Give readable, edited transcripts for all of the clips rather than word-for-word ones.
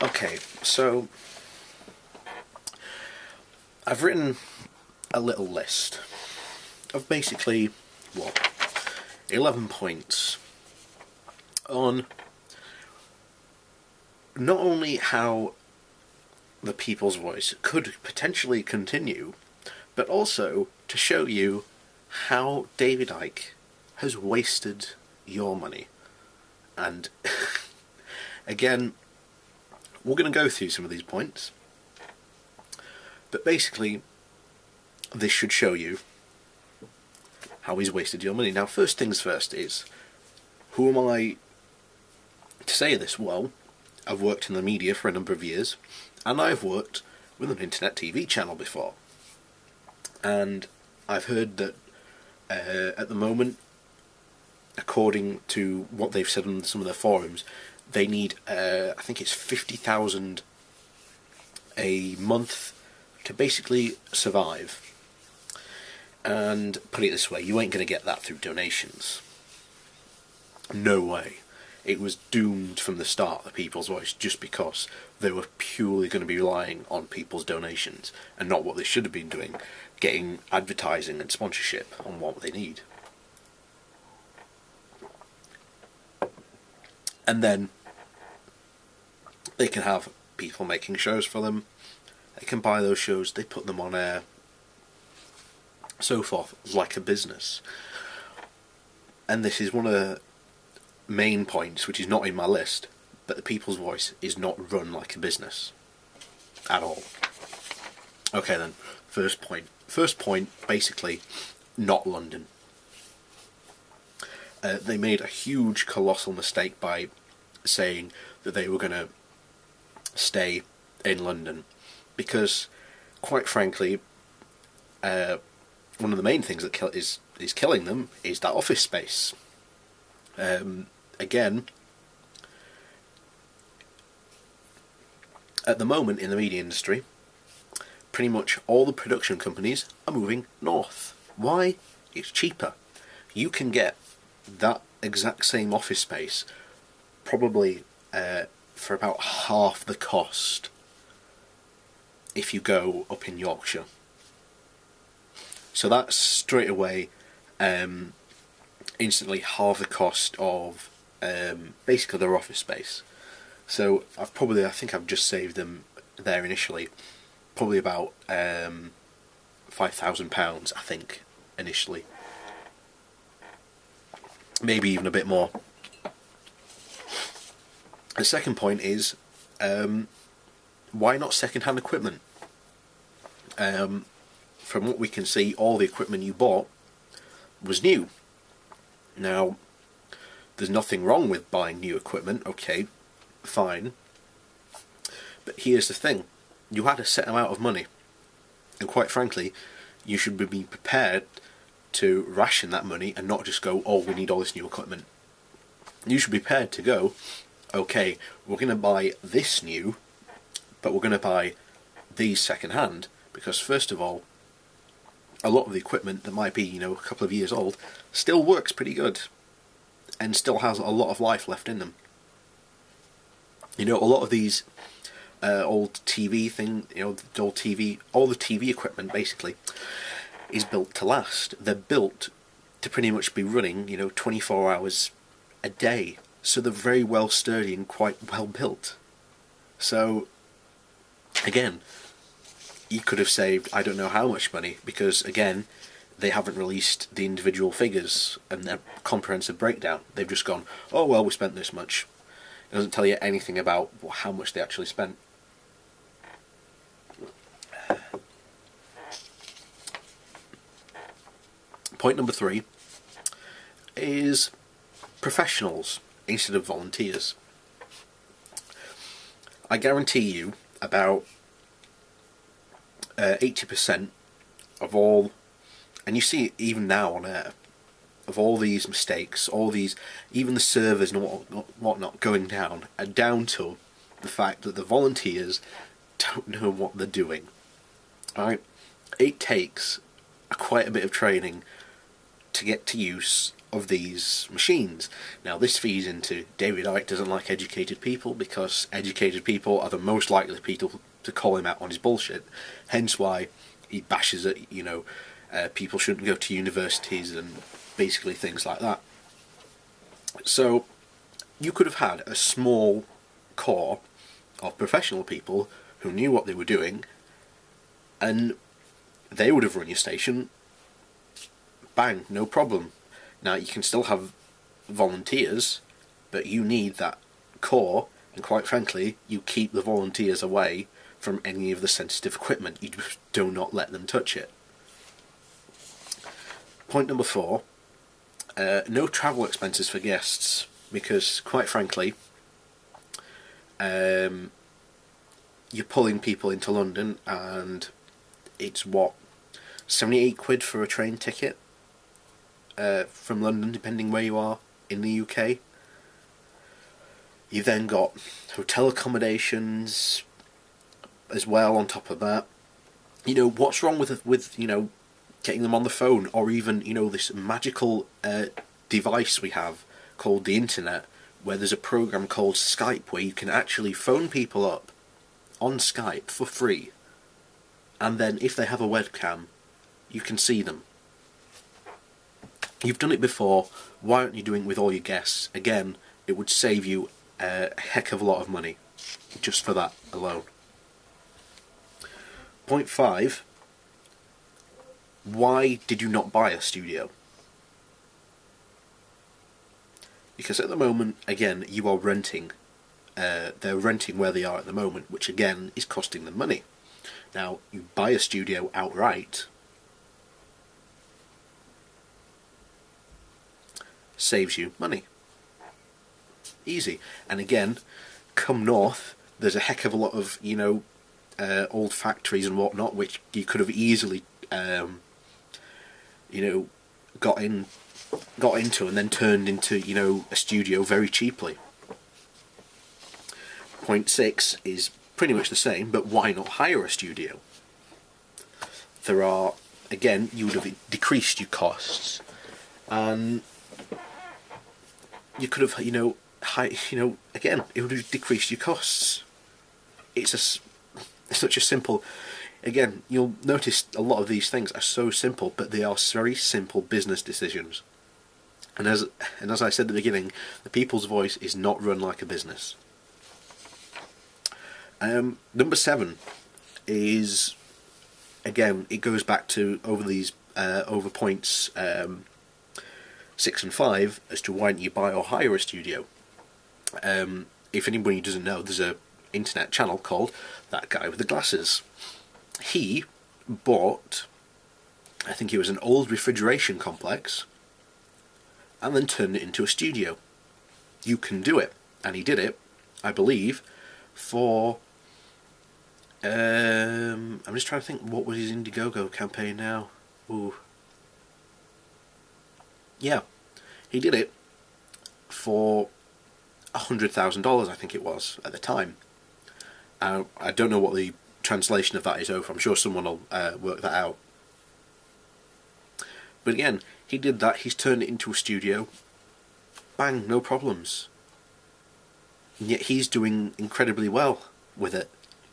Okay, so I've written a little list of basically, 11 points on not only how the People's Voice could potentially continue, but also to show you how David Icke has wasted your money. And again, we're going to go through some of these points, but basically this should show you how he's wasted your money. Now, first things first is, who am I to say this? Well, I've worked in the media for a number of years, and I've worked with an internet TV channel before. And I've heard that at the moment, according to what they've said on some of their forums, they need, I think it's 50,000 a month to basically survive. And put it this way, you ain't going to get that through donations. No way. It was doomed from the start, the People's Voice, just because they were purely going to be relying on people's donations and not what they should have been doing, getting advertising and sponsorship on what they need. And then they can have people making shows for them, they can buy those shows, they put them on air, so forth, like a business. And this is one of the main points, which is not in my list, that the People's Voice is not run like a business at all. Okay then, first point, basically, not London. They made a huge, colossal mistake by saying that they were going to stay in London, because, quite frankly, one of the main things that is killing them is that office space. Again, at the moment in the media industry, pretty much all the production companies are moving north. Why? It's cheaper. You can get that exact same office space probably for about half the cost if you go up in Yorkshire. So that's straight away instantly half the cost of basically their office space. So I think I've just saved them there initially probably about £5,000, I think, initially. Maybe even a bit more. The second point is, why not second-hand equipment? From what we can see, all the equipment you bought was new. Now, there's nothing wrong with buying new equipment, okay, fine. But here's the thing, you had a set amount of money, and quite frankly, you should be prepared to ration that money and not just go, oh, we need all this new equipment. You should be prepared to go, okay, we're going to buy this new, but we're going to buy these second hand, because first of all, a lot of the equipment that might be, a couple of years old still works pretty good and still has a lot of life left in them. A lot of these old TV all the TV equipment basically is built to last. They're built to pretty much be running, 24 hours a day. So they're very well sturdy and quite well built. So, again, you could have saved I don't know how much money, because again, they haven't released the individual figures and their comprehensive breakdown. They've just gone, oh well, we spent this much. It doesn't tell you anything about how much they actually spent. Point number 3 is professionals instead of volunteers. I guarantee you about 80% of all, and you see it even now on air, of all these mistakes, all these, even the servers and whatnot going down, are down to the fact that the volunteers don't know what they're doing. Alright? It takes quite a bit of training to get to use of these machines. Now this feeds into David Icke doesn't like educated people, because educated people are the most likely people to call him out on his bullshit, hence why he bashes at, people shouldn't go to universities and basically things like that. So you could have had a small core of professional people who knew what they were doing, and they would have run your station, bang, no problem. Now you can still have volunteers, but you need that core, and quite frankly, you keep the volunteers away from any of the sensitive equipment. You just do not let them touch it. Point number 4, no travel expenses for guests, because quite frankly, you're pulling people into London, and it's what, 78 quid for a train ticket from London, depending where you are in the UK. You've then got hotel accommodations as well on top of that. What's wrong with getting them on the phone, or even this magical device we have called the internet, where there's a program called Skype where you can actually phone people up on Skype for free, and then if they have a webcam, you can see them. You've done it before, why aren't you doing it with all your guests? Again, it would save you a heck of a lot of money, just for that alone. Point 5, why did you not buy a studio? Because at the moment, again, you are renting. They're renting where they are at the moment, which again is costing them money. Now, you buy a studio outright, saves you money. Easy. And again, come north, there's a heck of a lot of, old factories and whatnot, which you could have easily, got into and then turned into, a studio very cheaply. Point 6 is pretty much the same, but why not hire a studio? There are, again, you would have decreased your costs, and you could have, again, it would have decreased your costs. It's such a simple, again, you'll notice a lot of these things are so simple, but they are very simple business decisions. And as I said at the beginning, the people's voice is not run like a business. Number 7 is, again, it goes back to over points 6 and 5 as to why don't you buy or hire a studio. If anybody doesn't know, there's a internet channel called That Guy with the Glasses. He bought, I think it was an old refrigeration complex, and then turned it into a studio. You can do it, and he did it, I believe, for I'm just trying to think, what was his Indiegogo campaign now? Ooh. Yeah, he did it for $100,000, I think it was, at the time. I don't know what the translation of that is over. I'm sure someone will work that out. But again, he did that. He's turned it into a studio. Bang, no problems. And yet he's doing incredibly well with it.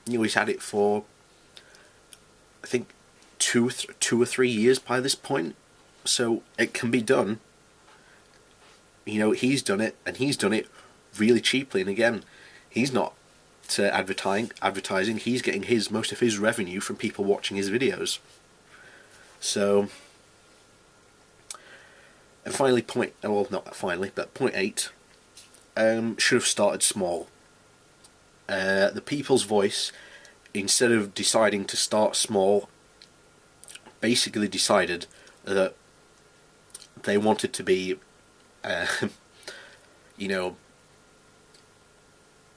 He's had it for, I think, two or 3 years by this point. So it can be done. He's done it, and he's done it really cheaply. And again, he's not advertising. He's getting most of his revenue from people watching his videos. So, and finally, point 8, should have started small. The people's voice, instead of deciding to start small, basically decided that they wanted to be,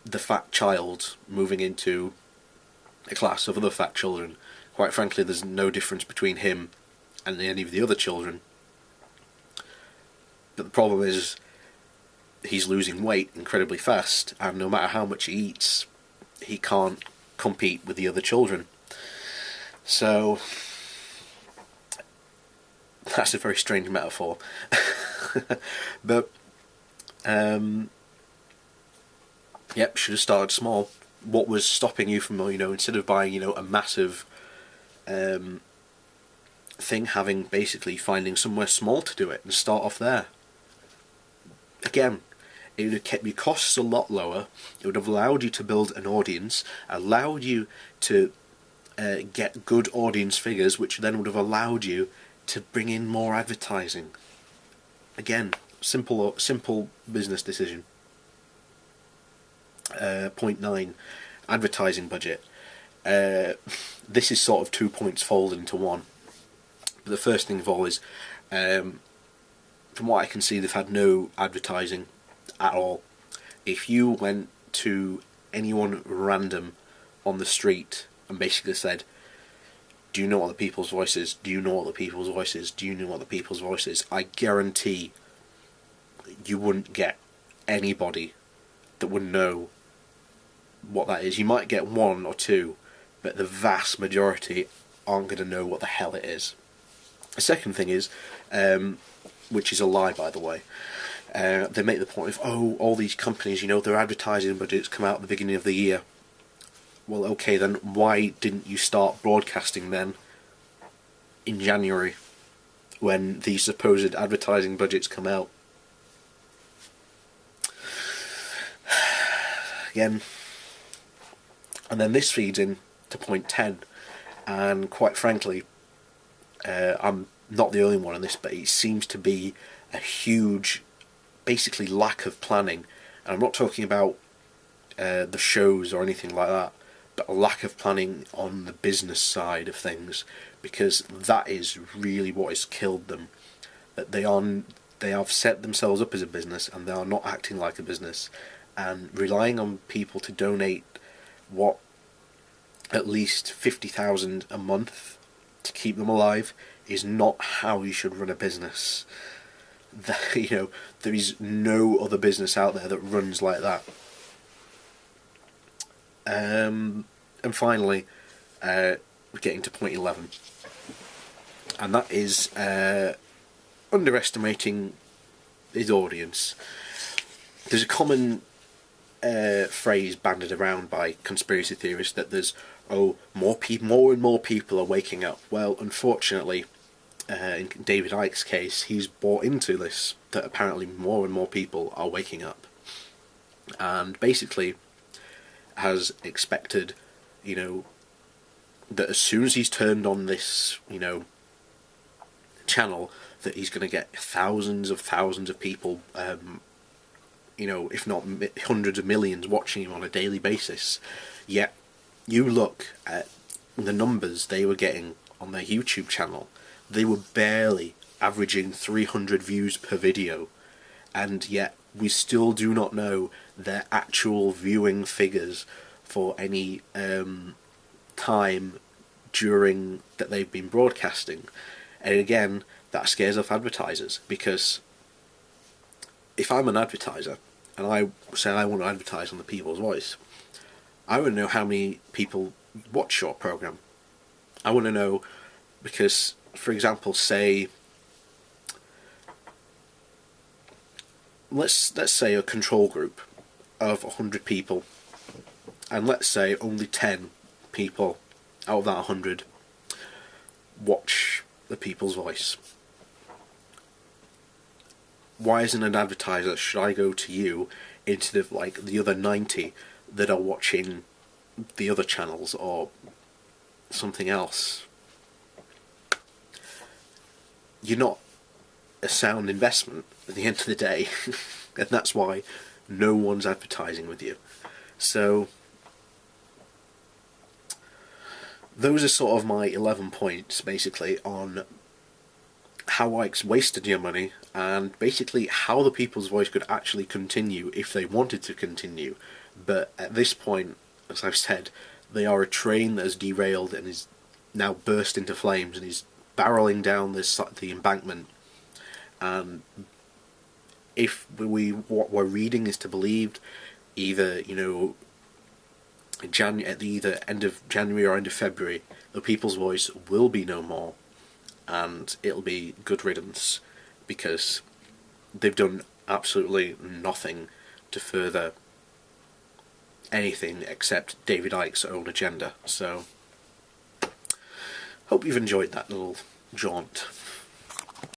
the fat child moving into a class of other fat children. Quite frankly, there's no difference between him and any of the other children. But the problem is, he's losing weight incredibly fast, and no matter how much he eats, he can't compete with the other children. So, that's a very strange metaphor. But yep, should have started small. What was stopping you from, instead of buying, a massive thing, finding somewhere small to do it and start off there? Again, it would have kept your costs a lot lower. It would have allowed you to build an audience, allowed you to get good audience figures, which then would have allowed you to bring in more advertising. Again, simple business decision. Point 9, advertising budget. This is sort of 2 points folded into one. But the first thing of all is, from what I can see, they've had no advertising at all. If you went to anyone random on the street and basically said, do you know what the people's voice is? Do you know what the people's voice is? Do you know what the people's voice is? I guarantee you wouldn't get anybody that would know what that is. You might get one or two, but the vast majority aren't going to know what the hell it is. The second thing is, which is a lie, by the way, they make the point of, all these companies, their advertising budgets come out at the beginning of the year. Well, okay, then why didn't you start broadcasting then in January when the supposed advertising budgets come out? Again, and then this feeds in to point 10, and quite frankly, I'm not the only one on this, but it seems to be a huge, basically, lack of planning. And I'm not talking about the shows or anything like that, but a lack of planning on the business side of things, because that is really what has killed them. That they have set themselves up as a business, and they are not acting like a business, and relying on people to donate at least 50,000 a month to keep them alive is not how you should run a business. There is no other business out there that runs like that. And finally, we're getting to point 11, and that is underestimating his audience. There's a common phrase banded around by conspiracy theorists that there's more and more people are waking up. Well, unfortunately, in David Icke's case, he's bought into this, that apparently more and more people are waking up, and basically has expected, that as soon as he's turned on this, channel, that he's going to get thousands of people, if not hundreds of millions watching him on a daily basis. Yet, you look at the numbers they were getting on their YouTube channel, they were barely averaging 300 views per video, and yet we still do not know their actual viewing figures for any time during that they've been broadcasting. And again, that scares off advertisers, because if I'm an advertiser and I say I want to advertise on the People's Voice, I want to know how many people watch your program. I want to know, because, for example, say, let's say a control group of 100 people, and let's say only 10 people out of that 100 watch the People's Voice. Why, as an advertiser, should I go to you instead of the other 90 that are watching the other channels or something else? You're not a sound investment at the end of the day, and that's why no one's advertising with you. So those are sort of my 11 points, basically, on how Ike's wasted your money, and basically how the People's Voice could actually continue if they wanted to continue. But at this point, as I've said, they are a train that has derailed and is now burst into flames and is barreling down the embankment. And if what we're reading is to believe, either at either end of January or end of February, the People's Voice will be no more, and it'll be good riddance, because they've done absolutely nothing to further anything except David Icke's own agenda. So, hope you've enjoyed that little jaunt.